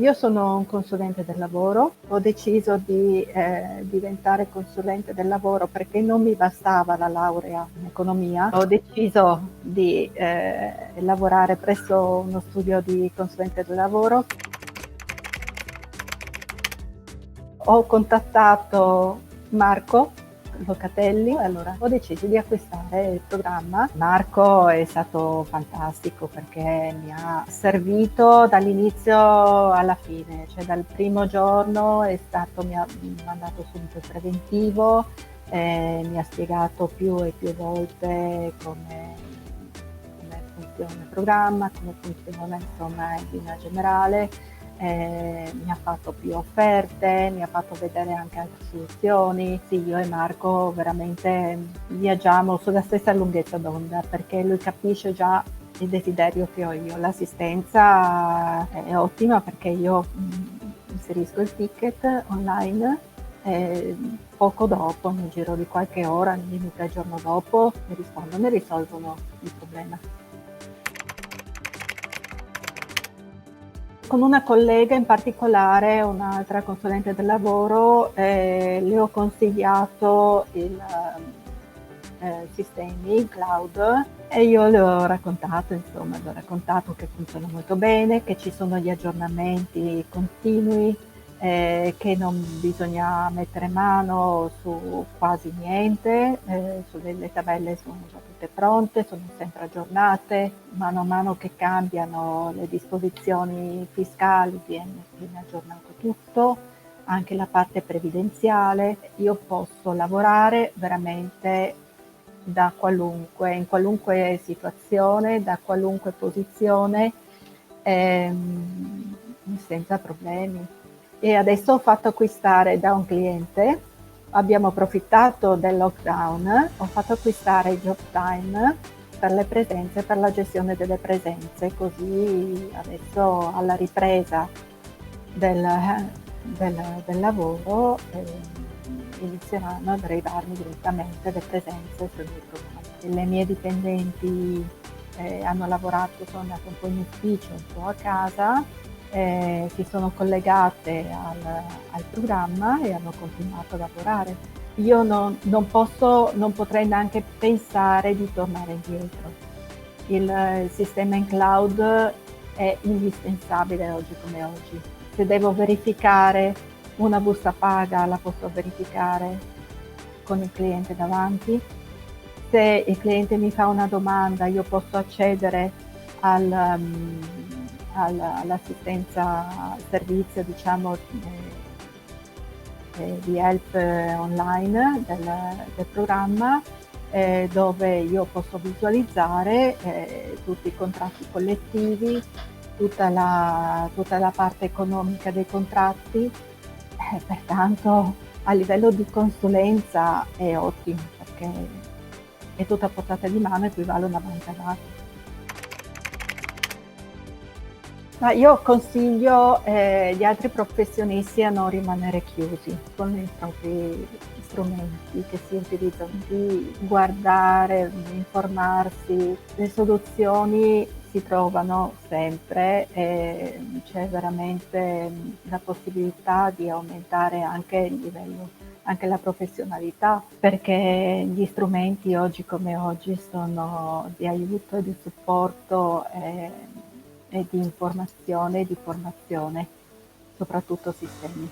Io sono un consulente del lavoro, ho deciso di diventare consulente del lavoro perché non mi bastava la laurea in economia, ho deciso di lavorare presso uno studio di consulente del lavoro. Ho contattato Marco Locatelli, allora ho deciso di acquistare il programma. Marco è stato fantastico perché mi ha servito dall'inizio alla fine, cioè dal primo giorno mi ha mandato subito il preventivo, mi ha spiegato più e più volte come funziona il programma, come funziona insomma in linea generale. Mi ha fatto più offerte, mi ha fatto vedere anche altre soluzioni. Sì, io e Marco veramente viaggiamo sulla stessa lunghezza d'onda perché lui capisce già il desiderio che ho io. L'assistenza è ottima perché io inserisco il ticket online e poco dopo, nel giro di qualche ora, quindi 3 giorni dopo, mi rispondono e risolvono il problema. Con una collega in particolare, un'altra consulente del lavoro, le ho consigliato il sistemi in cloud e io le ho raccontato, insomma, le ho raccontato che funziona molto bene, che ci sono gli aggiornamenti continui, che non bisogna mettere mano su quasi niente, le tabelle sono già tutte pronte, sono sempre aggiornate, mano a mano che cambiano le disposizioni fiscali viene aggiornato tutto, anche la parte previdenziale. Io posso lavorare veramente da in qualunque situazione, da qualunque posizione, senza problemi. E adesso ho fatto acquistare da un cliente, abbiamo approfittato del lockdown, ho fatto acquistare JobTime per le presenze, per la gestione delle presenze, così adesso alla ripresa del lavoro inizieranno ad arrivarmi direttamente le presenze sul mio programma. Le mie dipendenti hanno lavorato, sono andate un po' in ufficio, un po' a casa, si sono collegate al programma e hanno continuato a lavorare. Io non potrei neanche pensare di tornare indietro. Il sistema in cloud è indispensabile oggi come oggi. Se devo verificare una busta paga, la posso verificare con il cliente davanti. Se il cliente mi fa una domanda, io posso accedere all'assistenza al servizio, diciamo, di help online del programma, dove io posso visualizzare tutti i contratti collettivi, tutta la parte economica dei contratti, pertanto a livello di consulenza è ottimo perché è tutto a portata di mano, equivale a una banca dati. Ma io consiglio gli altri professionisti a non rimanere chiusi con i propri strumenti che si utilizzano, di guardare, di informarsi. Le soluzioni si trovano sempre e c'è veramente la possibilità di aumentare anche il livello, anche la professionalità, perché gli strumenti oggi come oggi sono di aiuto e di supporto e di informazione e di formazione, soprattutto sistemi.